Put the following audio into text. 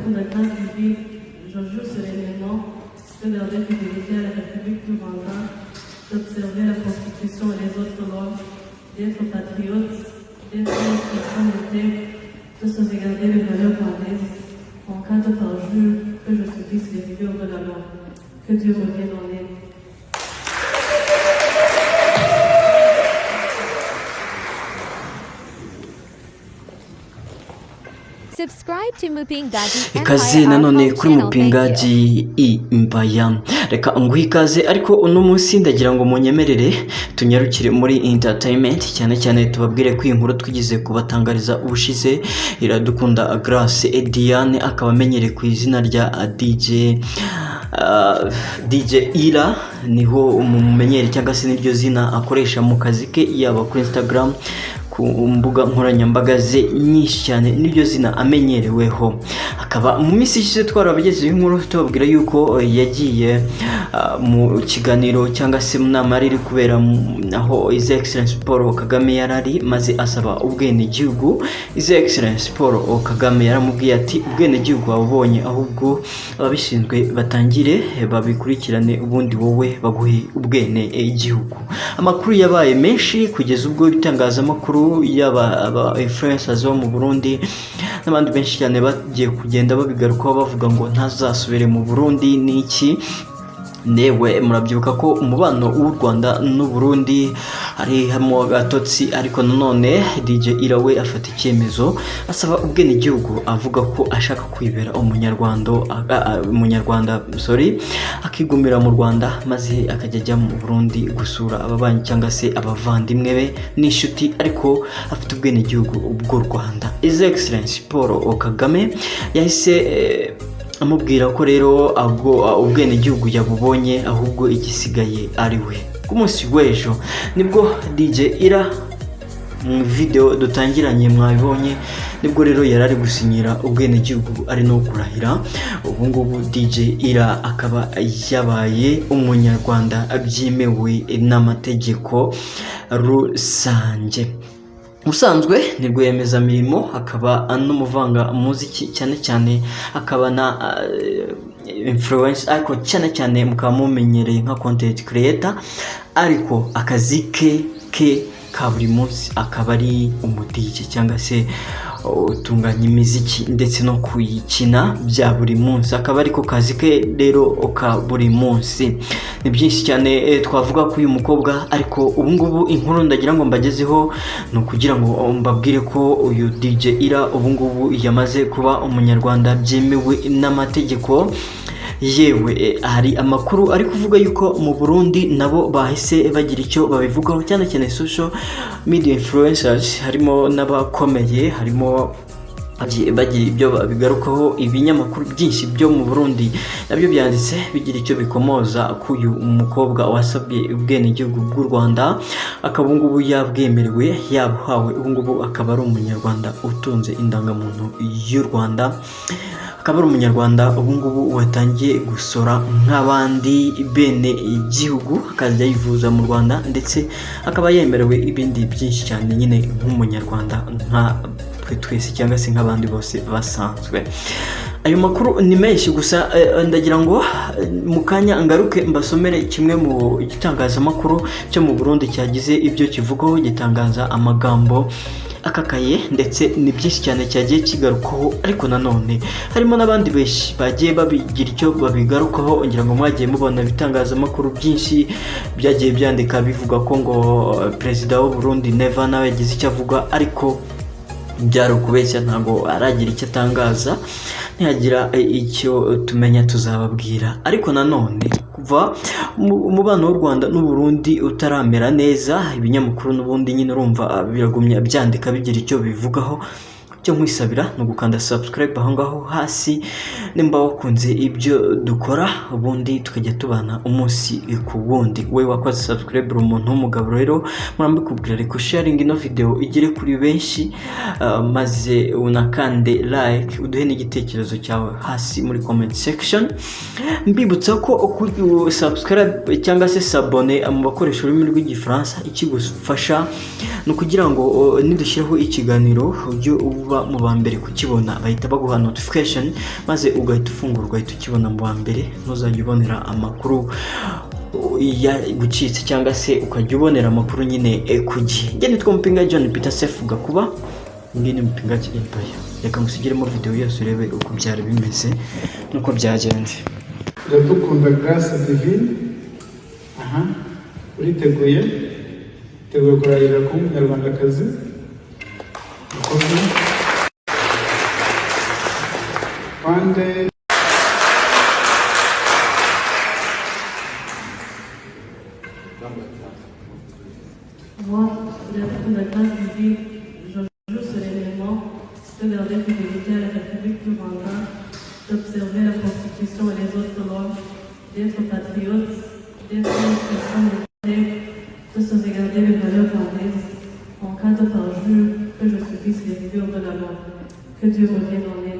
trône de grâce divine, je jure solennellement de garder fidélité à la République du Rwanda, d'observer la Constitution et les autres lois, d'être patriote, d'être une personne intègre, de sauvegarder les valeurs rwandaises, en cas de parjure, que je subisse les figures de la mort. Que Dieu me vienne en aide. Subscribe to Mupingaji ikaze nanone kuri Mupingaji Empire. Reka nguhe ikaze, ariko uno munsi ndagira ngo munyemerere tunyarukire muri entertainment, cyane cyane tubabwire ko inkuru twigize kubatangariza ubushize Iradukunda Grace Diane akaba amenyereye ku izina rya DJ Ira, niho umumenyere cyangwa se niryo zina akoresha mu kazi ke, yaba kuri Instagram, ku mbuga nkoranyambaga ze nyinshi cyane, niryo zina amenyereweho. Akaba mu minsi ishize twarabagezeho inkuru tubabwira yuko yagiye mu kiganiro cyangwa se mu nama iri kubera aho His Excellency Paul Kagame yarari, maze asaba ubwenegihugu. His Excellency Paul Kagame yaramubwiye ati ubwenegihugu wabonye, ahubwo ababishinzwe batangire babikurikirane, ubundi wowe baguhe ubwenegihugu. Amakuru yabaye menshi kugeza ubwo ibitangazamakuru yaba aba influencers bo mu Burundi n'abandi benshi cyane bagiye kugenda babigarukaho bavuga ngo ntazasubire mu Burundi. Niki newe murabyibuka ko umubano w'u Rwanda n'u Burundi ari hamo gatotsi, ariko nanone DJ Ira we afata icyemezo asaba ubwenegihugu, avuga ko ashaka kwibera umunyarwanda akigumira mu Rwanda, maze akajya ajya mu Burundi gusura ababanyi cyangwa se abavandimwe be n'inshuti, ariko afite ubwenegihugu bw'u Rwanda. His Excellency Paul Kagame yahise amubwira ko rero ubwenegihugu yabubonye, ahubwo igisigaye ari we. Ku munsi w'ejo nibwo DJ Ira mu video dutangiranye mwabibonye, nibwo rero yarari gusinyira ubwenegihugu ari no kurahira. Ubu ngubu DJ Ira akaba yabaye umunyarwanda byemewe n'amategeko rusange. Usanzwe ni rwiyemezamirimo, akaba n'umuvanga muziki, cyane cyane akaba na influence, ariko cyane cyane mukaba mumenyereye nka content creator, ariko akazi ke ka buri munsi akaba ari umudije cyangwa se utunganya imiziki ndetse no kuyikina bya buri munsi, akaba ariko kazi ke rero ka buri munsi. Ni byinshi cyane twavuga ko uyu mukobwa, ariko ubu ngubu inkuru ndagira ngo mbagezeho no kugira ngo mbabwire ko uyu DJ Ira ubu ngubu yamaze kuba umunyarwanda byemewe n'amategeko. Yewe hari amakuru ari kuvuga yuko mu Burundi nabo bahise bagira icyo babivugaho, cyane cyane social media influencers, harimo n'abakomeye, harimo bagira ibyo bigarukaho. Ibinyamakuru byinshi byo mu Burundi nabyo byanditse bigira icyo bikomoza ku uyu mukobwa wasabye ubwenegihugu bw'u Rwanda, akaba ngubu yabwemerewe, yabuhawe. Ubu ngubu akaba ari umunyarwanda utunze indangamuntu y'u Rwanda, akaba ari umunyarwanda ubu ngubu watangiye gusora nk'abandi bene igihugu, akajya yivuza mu Rwanda, ndetse akaba yemerewe ibindi byinshi cyane nyine nk'umunyarwanda nka twese cyangwa se nk'abandi bose basanzwe. Ayo makuru ni menshi, gusa ndagira ngo mu kanya ngaruke mbasomere kimwe mu gitangazamakuru cyo mu Burundi cyagize ibyo kivugaho, gitangaza amagambo akakaye, ndetse ni byinshi cyane cyagiye kigarukaho, ariko nanone harimo n'abandi benshi bagiye babigira icyo babigarukaho. Ngira ngo mwagiye mubona ibitangazamakuru byinshi byagiye byandika bivuga ko ngo perezida w'u Burundi Neva nawe yagize icyo avuga, ariko byari ukubeshya, ntabwo aragira icyo atangaza. Ntihagira icyo tumenya tuzababwira. Ariko nanone kuva umubano w'u Rwanda n'u Burundi utaramera neza, ibinyamakuru n'ubundi nyine urumva biragumya byandika bigira icyo bivugaho. Cyo nkwisabira no gukanda subscribe aho ngaho hasi nimba wakunze ibyo dukora, ubundi tukajya tubana umunsi ku wundi. We wakoze subscribe umuntu w'umugabo rero murambikubwira, reko sharing ino video igere kuri benshi, maze unakande like, uduhe n'igitekerezo cyawe hasi muri comment section. Mbibutsa ko subscribe cyangwa se s'abonner mu bakoresha ururimi rw'igifaransa ikigufasha no kugira ngo nidushyiraho ikiganiro ujye uba uba mu ba mbere kukibona bahita baguha notification maze ugahita ufungura ugahita ukibona mu ba mbere, ntuzajya ubonera amakuru gucitse cyangwa se ukajya ubonera amakuru nyine ku gihe. Njye nitwa Mupinga John Peter Sefu Gakuba, ngiyi ni Mupinga Empire. Reka ngusigiremo video yose urebe uko byari bimeze nuko byagenze. Iradukunda Grace Divine, uriteguye kurahirira kuba umunyarwandakazi ukoze kandi Moi, Iradukunda Grace Divine, je jure solennellement de garder fidélité à la République du Rwanda, d'observer la Constitution et les autres lois, d'être patriote, d'être une personne intègre, de sauvegarder les valeurs rwandaises, en cas de parjure, que je subisse les rigueurs de la loi. Que Dieu me vienne en aide.